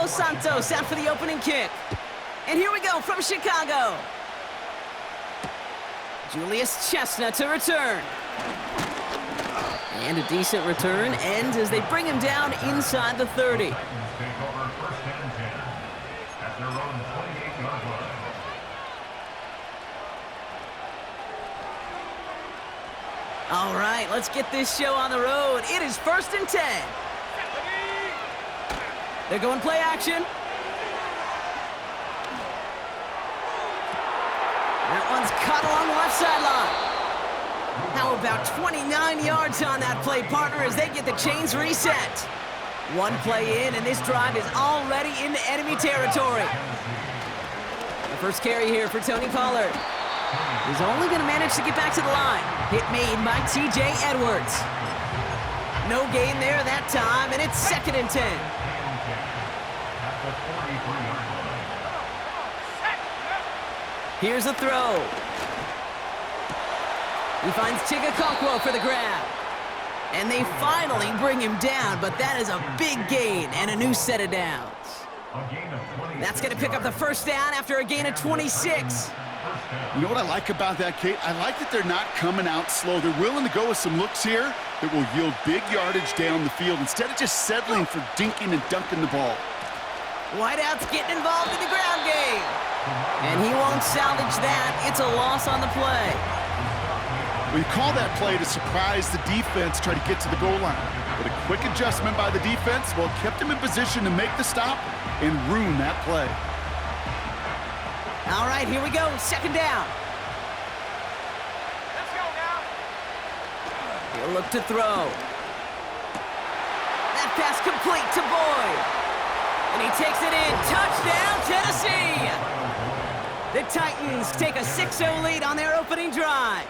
Dos Santos out for the opening kick. And here we go from Chicago. Julius Chestnut to return. And a decent return ends as they bring him down inside the 30. All right, let's get this show on the road. It is 1st and 10. They're going play action. That one's caught along the left sideline. How about 29 yards on that play, partner, as they get the chains reset. One play in, and this drive is already into enemy territory. The first carry here for Tony Pollard. He's only going to manage to get back to the line. Hit made by T.J. Edwards. No gain there that time, and it's 2nd and 10. Here's a throw. He finds Tigakokwo for the grab. And they finally bring him down, but that is a big gain and a new set of downs. That's going to pick up the first down after a gain of 26. You know what I like about that, Kate? I like that they're not coming out slow. They're willing to go with some looks here that will yield big yardage down the field instead of just settling for dinking and dunking the ball. Whiteout's getting involved in the ground game. And he won't salvage that. It's a loss on the play. We call that play to surprise the defense, try to get to the goal line. But a quick adjustment by the defense, well, kept him in position to make the stop and ruin that play. All right, here we go. 2nd down. Let's go now. He'll look to throw. That pass complete to Boyd. And he takes it in. Touchdown, Tennessee! The Titans take a 6-0 lead on their opening drive.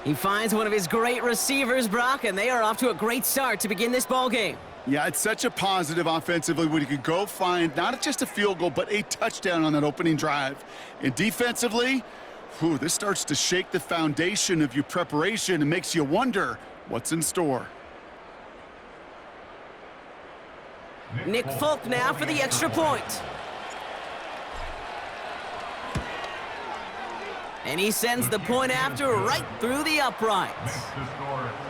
He finds one of his great receivers, Brock, and they are off to a great start to begin this ballgame. Yeah, it's such a positive offensively when you can go find not just a field goal, but a touchdown on that opening drive. And defensively, this starts to shake the foundation of your preparation and makes you wonder what's in store. Nick Folk now for the extra point. And he sends the point after right through the uprights.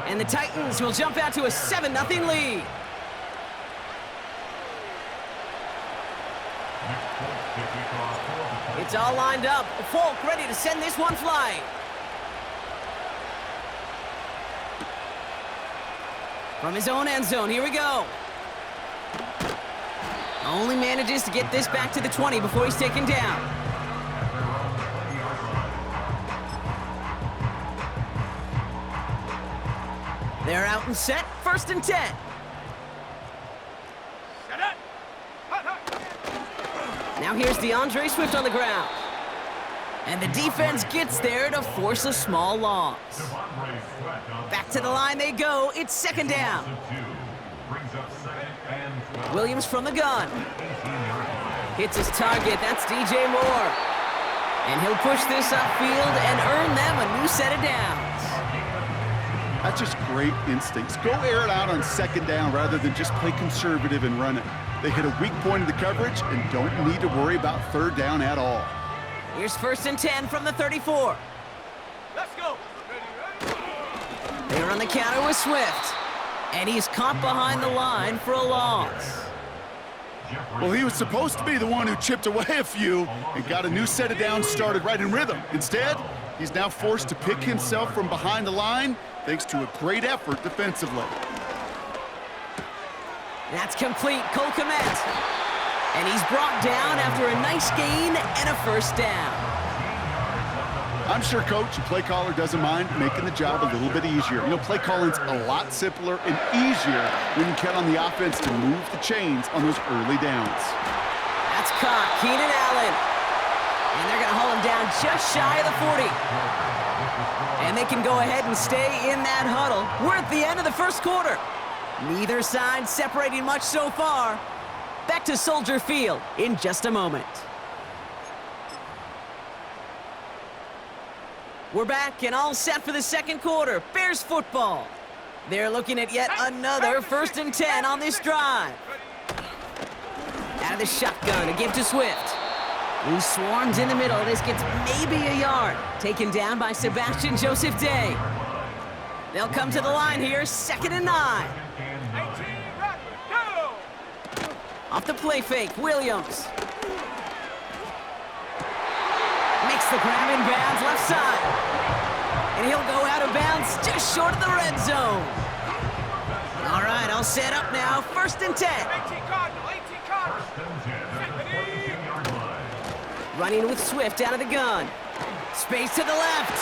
And the Titans will jump out to a 7-0 lead. It's all lined up. Folk ready to send this one flying. From his own end zone, here we go. Only manages to get this back to the 20 before he's taken down. They're out and set, 1st and 10. Now here's DeAndre Swift on the ground. And the defense gets there to force a small loss. Back to the line they go. It's 2nd down. Williams from the gun. Hits his target. That's DJ Moore. And he'll push this upfield and earn them a new set of downs. That's just great instincts. Go air it out on 2nd down rather than just play conservative and run it. They hit a weak point of the coverage and don't need to worry about 3rd down at all. Here's 1st and 10 from the 34. Let's go. They run the counter with Swift. And he's caught behind the line for a loss. Well, he was supposed to be the one who chipped away a few and got a new set of downs started right in rhythm. Instead, he's now forced to pick himself from behind the line thanks to a great effort defensively. That's complete. Cole Kmet. And he's brought down after a nice gain and a 1st down. I'm sure coach and play caller doesn't mind making the job a little bit easier. You know, play calling's a lot simpler and easier when you count on the offense to move the chains on those early downs. That's caught. Keenan Allen. And they're going to hold him down just shy of the 40. And they can go ahead and stay in that huddle. We're at the end of the 1st quarter. Neither side separating much so far. Back to Soldier Field in just a moment. We're back and all set for the 2nd quarter. Bears football. They're looking at yet another 1st and 10 on this drive. the shotgun, a give to Swift. He swarms in the middle. This gets maybe a yard. Taken down by Sebastian Joseph Day. They'll come to the line here, 2nd and 9. Off the play fake, Williams. Makes the grab in bounds, left side. And he'll go out of bounds just short of the red zone. All right, all set up now, 1st and 10. Running with Swift out of the gun. Space to the left.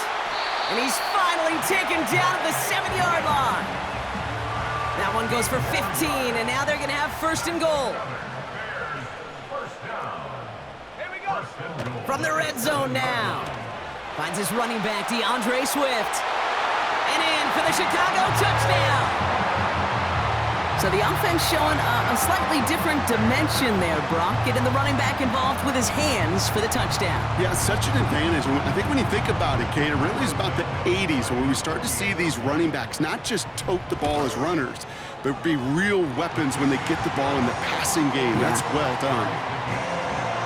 And he's finally taken down at the 7-yard line. That one goes for 15, and now they're going to have 1st and goal. From the red zone now. Finds his running back, DeAndre Swift. And in for the Chicago touchdown. So the offense showing a slightly different dimension there, Brock, getting the running back involved with his hands for the touchdown. Yeah, such an advantage. I think when you think about it, Kate, it really is about the 80s where we start to see these running backs not just tote the ball as runners, but be real weapons when they get the ball in the passing game. That's well done.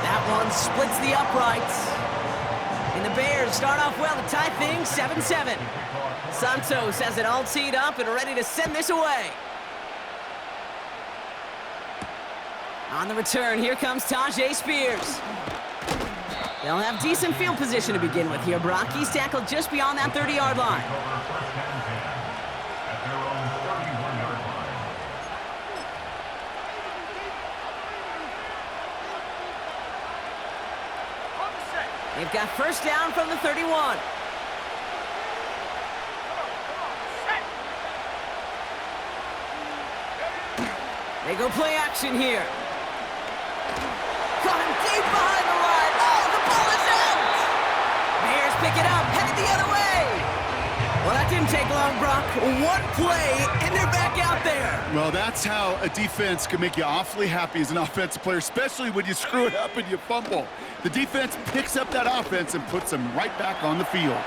That one splits the uprights. And the Bears start off well to tie things 7-7. Santos has it all teed up and ready to send this away. On the return, here comes Tajay Spears. They'll have decent field position to begin with here, Brock. He's tackled just beyond that 30-yard line. They've got 1st down from the 31. They go play action here. Caught him deep behind the line. Oh, the ball is out! Bears pick it up, headed the other way. Well, that didn't take long, Brock. One play, and they're back out there. Well, that's how a defense can make you awfully happy as an offensive player, especially when you screw it up and you fumble. The defense picks up that offense and puts them right back on the field.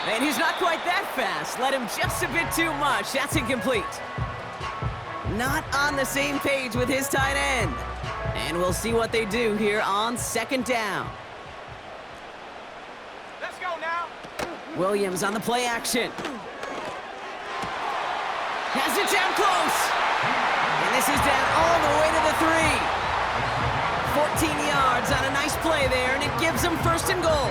And he's not quite that fast. Let him just a bit too much. That's incomplete. Not on the same page with his tight end. And we'll see what they do here on 2nd down. Let's go now. Williams on the play action. Has it down close. And this is down all the way to the 3. 14 yards on a nice play there, and it gives them 1st and goal.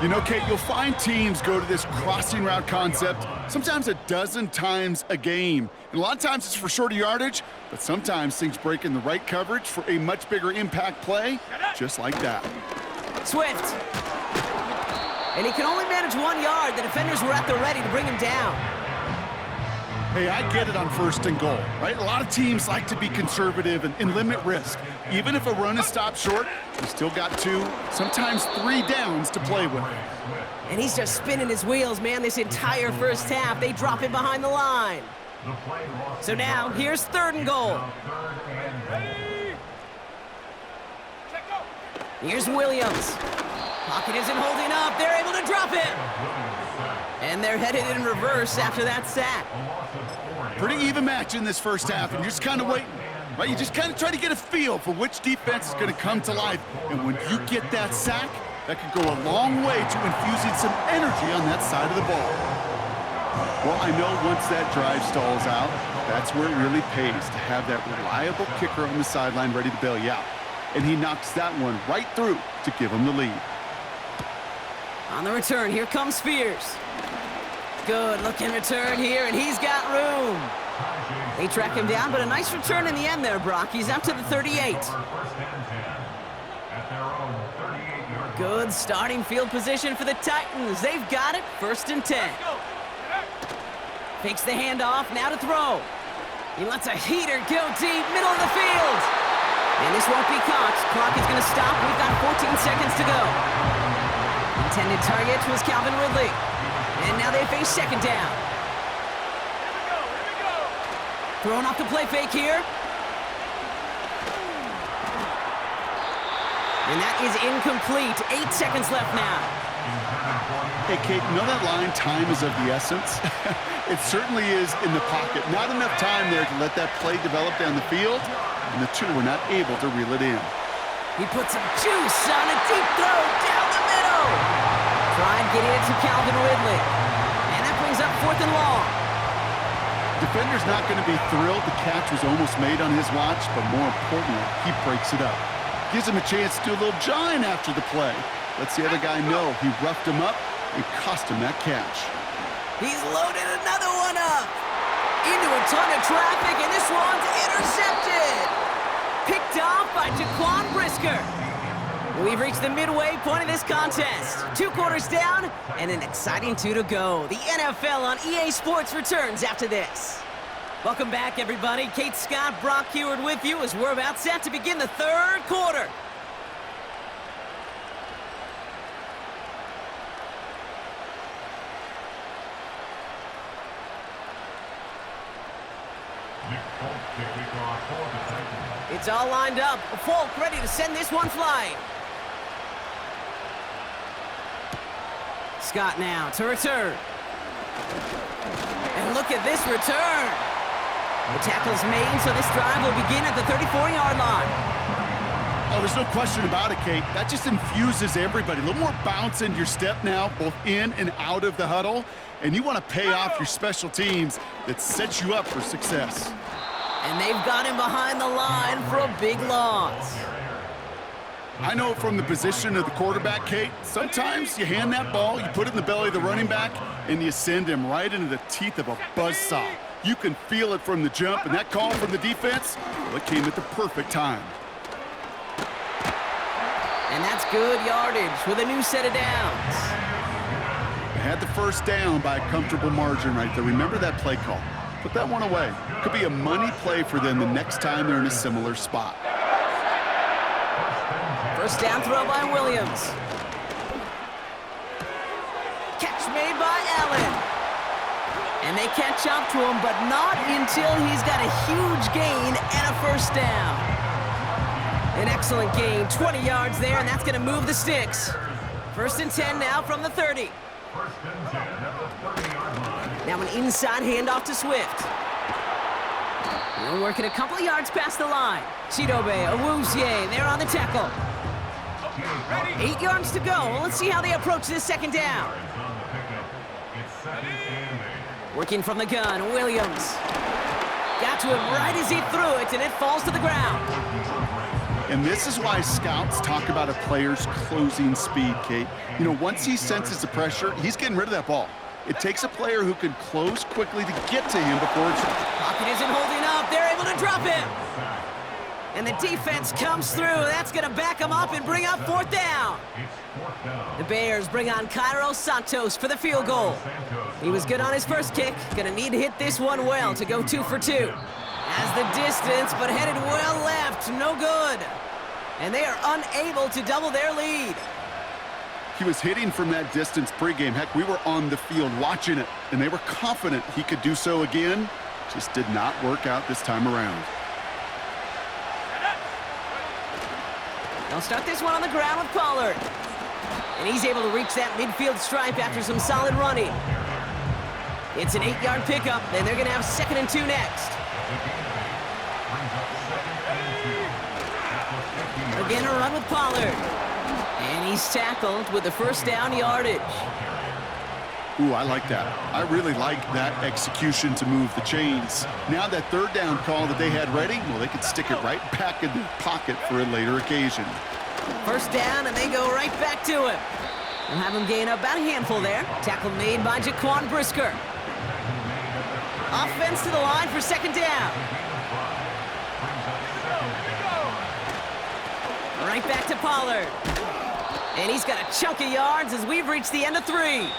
You know, Kate, you'll find teams go to this crossing route concept sometimes a dozen times a game. And a lot of times it's for shorter yardage, but sometimes things break in the right coverage for a much bigger impact play, just like that. Swift. And he can only manage 1 yard. The defenders were at the ready to bring him down. Hey, I get it on 1st and goal, right? A lot of teams like to be conservative and limit risk. Even if a run is stopped short, you still got 2, sometimes 3 downs to play with. And he's just spinning his wheels, man, this entire 1st half. They drop him behind the line. So now, here's 3rd and goal. Here's Williams. Pocket isn't holding up. They're able to drop it. And they're headed in reverse after that sack. Pretty even match in this 1st half, and you're just kind of waiting. Right, you just kind of try to get a feel for which defense is going to come to life. And when you get that sack, that could go a long way to infusing some energy on that side of the ball. Well, I know once that drive stalls out, that's where it really pays to have that reliable kicker on the sideline ready to bail you out. And he knocks that one right through to give him the lead. On the return, here comes Spears. Good looking return here, and he's got room. They track him down, but a nice return in the end there, Brock. He's up to the 38. Good starting field position for the Titans. They've got it, 1st and 10. Fakes the handoff, now to throw. He lets a heater go deep, middle of the field. And this won't be caught. Clock is going to stop. We've got 14 seconds to go. Intended target was Calvin Ridley. And now they face 2nd down. Throwing off the play fake here. And that is incomplete. 8 seconds left now. Hey, Kate, you know that line, time is of the essence? It certainly is in the pocket. Not enough time there to let that play develop down the field, and the two were not able to reel it in. He puts some juice on a deep throw down the middle. Tried getting it to Calvin Ridley. And that brings up 4th and long. Defender's not going to be thrilled the catch was almost made on his watch, but more importantly, he breaks it up. Gives him a chance to do a little jawing after the play. Lets the other guy know he roughed him up and cost him that catch. He's loaded another one up. Into a ton of traffic, and this one's intercepted. Picked off by Jaquan Brisker. We've reached the midway point of this contest. 2 quarters down, and an exciting 2 to go. The NFL on EA Sports returns after this. Welcome back, everybody. Kate Scott, Brock Heward with you as we're about set to begin the 3rd quarter. It's all lined up. Folk ready to send this one flying. Scott now to return. And look at this return. The tackle's made, so this drive will begin at the 34-yard line. Oh, there's no question about it, Kate. That just infuses everybody. A little more bounce in your step now, both in and out of the huddle. And you want to pay off your special teams that sets you up for success. And they've got him behind the line for a big loss. I know from the position of the quarterback, Kate, sometimes you hand that ball, you put it in the belly of the running back, and you send him right into the teeth of a buzzsaw. You can feel it from the jump, and that call from the defense, well, it came at the perfect time. And that's good yardage with a new set of downs. They had the first down by a comfortable margin right there. Remember that play call. Put that one away. Could be a money play for them the next time they're in a similar spot. First down throw by Williams. Catch made by Allen. And they catch up to him, but not until he's got a huge gain and a first down. An excellent gain, 20 yards there, and that's going to move the sticks. 1st and 10 now from the 30. Now an inside handoff to Swift. He'll work it a couple of yards past the line. Chidobe, Awuzie, they're on the tackle. 8 yards to go. Let's see how they approach this 2nd down. Working from the gun, Williams. Got to him right as he threw it, and it falls to the ground. And this is why scouts talk about a player's closing speed, Kate. You know, once he senses the pressure, he's getting rid of that ball. It takes a player who can close quickly to get to him before it's... Pocket isn't holding up. They're able to drop him. And the defense comes through. That's going to back him up and bring up 4th down. The Bears bring on Cairo Santos for the field goal. He was good on his first kick. Going to need to hit this one well to go 2 for 2. Has the distance, but headed well left. No good. And they are unable to double their lead. He was hitting from that distance pregame. Heck, we were on the field watching it, and they were confident he could do so again. Just did not work out this time around. They'll start this one on the ground with Pollard. And he's able to reach that midfield stripe after some solid running. It's an 8-yard pickup, then they're going to have 2nd and 2 next. Again, a run with Pollard. And he's tackled with the first down yardage. Ooh, I like that. I really like that execution to move the chains. Now that 3rd down call that they had ready, well, they could stick it right back in the pocket for a later occasion. First down, and they go right back to him. We'll have him gain about a handful there. Tackle made by Jaquan Brisker. Offense to the line for 2nd down. Right back to Pollard. And he's got a chunk of yards as we've reached the end of 3.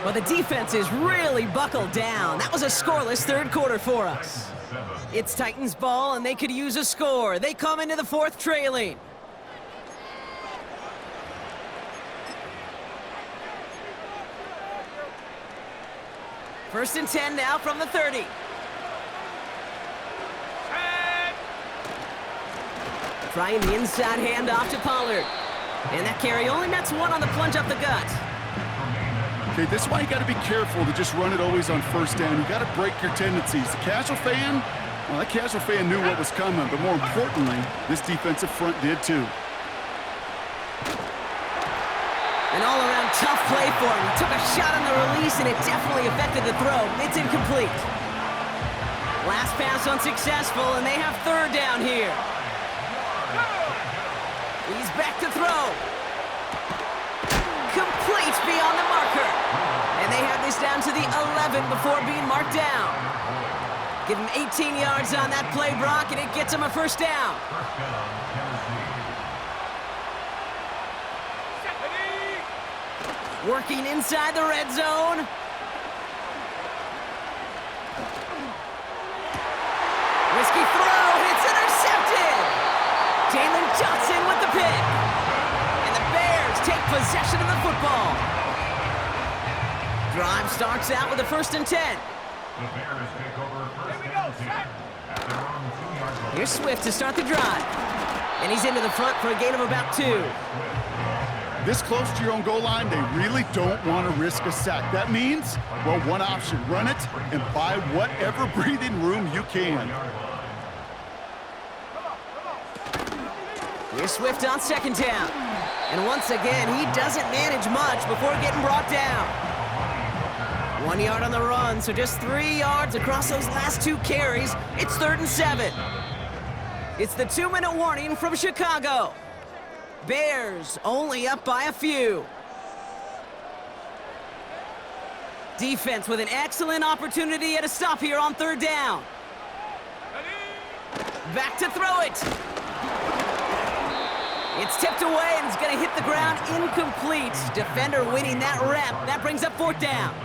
Well, the defense is really buckled down. That was a scoreless 3rd quarter for us. It's Titans ball, and they could use a score. They come into the 4th trailing. First and 10 now from the 30. Trying the inside handoff to Pollard. And that carry only nets 1 on the plunge up the gut. Okay, this is why you got to be careful to just run it always on first down. You got to break your tendencies. The casual fan, well, that casual fan knew what was coming, but more importantly, this defensive front did too. An all-around tough play for him. He took a shot on the release, and it definitely affected the throw. It's incomplete. Last pass unsuccessful, and they have third down here. He's back to throw. Complete beyond the marker. And they have this down to the 11 before being marked down. Give him 18 yards on that play, Brock, and it gets him a first down. Working inside the red zone. Risky throw, and it's intercepted. Jalen Johnson with the pick. And the Bears take possession of the football. Drive starts out with a 1st and 10. The Bears take over first and 10 at their own 2-yard line. Here's Swift to start the drive. And he's into the front for a gain of about 2. This close to your own goal line, they really don't want to risk a sack. That means, well, one option, run it and buy whatever breathing room you can. Here's Swift on 2nd down. And once again, he doesn't manage much before getting brought down. 1 yard on the run, so just 3 yards across those last 2 carries. It's 3rd and 7. It's the 2-minute warning from Chicago. Bears only up by a few. Defense with an excellent opportunity at a stop here on 3rd down. Back to throw it. It's tipped away and it's going to hit the ground incomplete. Defender winning that rep. That brings up 4th down.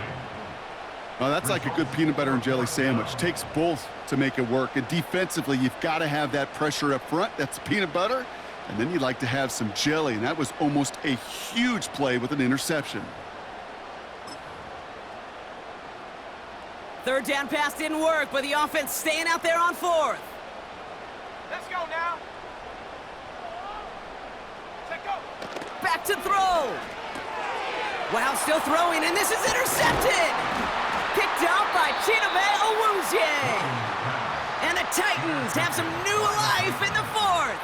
Well, that's like a good peanut butter and jelly sandwich. Takes both to make it work. And defensively, you've got to have that pressure up front. That's peanut butter. And then you'd like to have some jelly, and that was almost a huge play with an interception. 3rd down pass didn't work, but the offense staying out there on 4th. Let's go now. Let's go. Back to throw. Wow, still throwing, and this is intercepted. Picked out by Chidobe Awuzie. And the Titans have some new life in the 4th.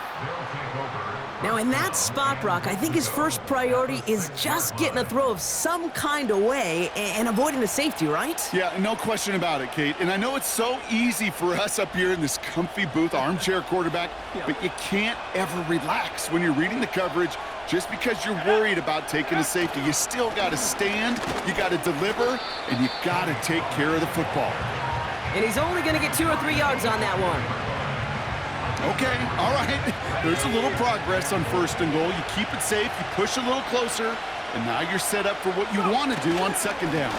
Now, in that spot, Brock, I think his first priority is just getting a throw of some kind of way and avoiding the safety, right? Yeah, no question about it, Kate. And I know it's so easy for us up here in this comfy booth, armchair quarterback, but you can't ever relax when you're reading the coverage just because you're worried about taking a safety. You still got to stand, you got to deliver, and you got to take care of the football. And he's only going to get 2 or 3 yards on that one. Okay, all right. There's a little progress on 1st and goal. You keep it safe, you push a little closer, and now you're set up for what you want to do on 2nd down.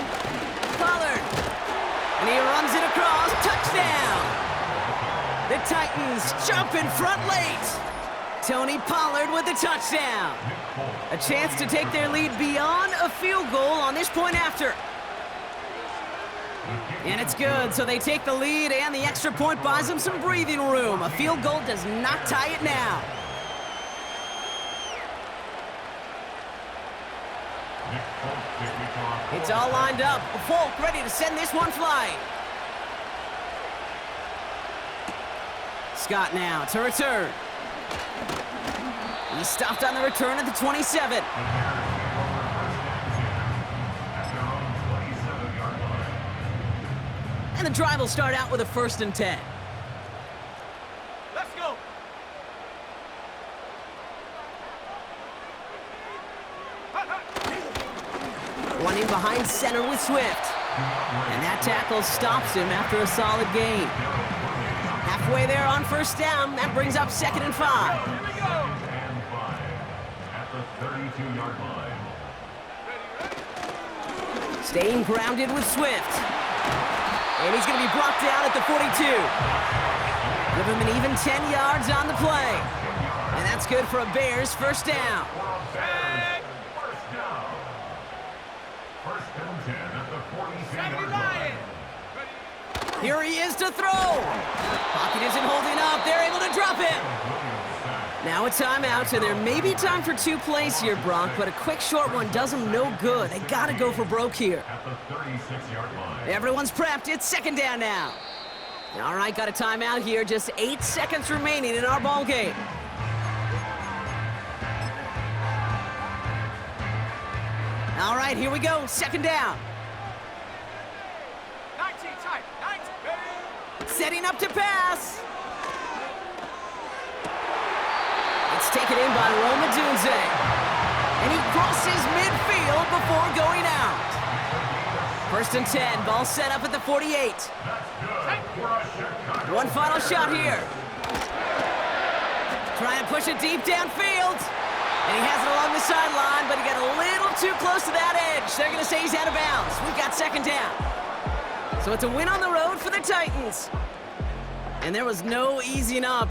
Pollard. And he runs it across. Touchdown. The Titans jump in front late. Tony Pollard with the touchdown. A chance to take their lead beyond a field goal on this point after. And it's good, so they take the lead, and the extra point buys them some breathing room. A field goal does not tie it now. It's all lined up. Folk ready to send this one flying. Scott now to return. He stopped on the return at the 27. And the drive will start out with a 1st and 10. Let's go. Running behind center with Swift. And that tackle stops him after a solid gain. Halfway there on 1st down. That brings up 2nd and 5. Here we go. And 5 at the 32-yard line. Staying grounded with Swift. And he's going to be brought down at the 42. Give him an even 10 yards on the play. And that's good for a Bears 1st down. Back. First down. 1st and 10 at the 70 42-yard Lion. line. Here he is to throw. Pocket isn't holding up. They're able to drop him. Now a timeout, and there may be time for 2 plays here, Brock, but a quick short one does them no good. They gotta go for broke here. At the 36-yard line. Everyone's prepped. It's second down now. All right, got a timeout here. Just 8 seconds remaining in our ball game. All right, here we go. Second down. 19 tight. 19, baby. Setting up to pass. It's taken in by Roma Dunze. And he crosses midfield before going out. First and 10. Ball set up at the 48. One final shot here. Trying to push it deep downfield. And he has it along the sideline, but he got a little too close to that edge. They're going to say he's out of bounds. We've got second down. So it's a win on the road for the Titans. And there was no easing up.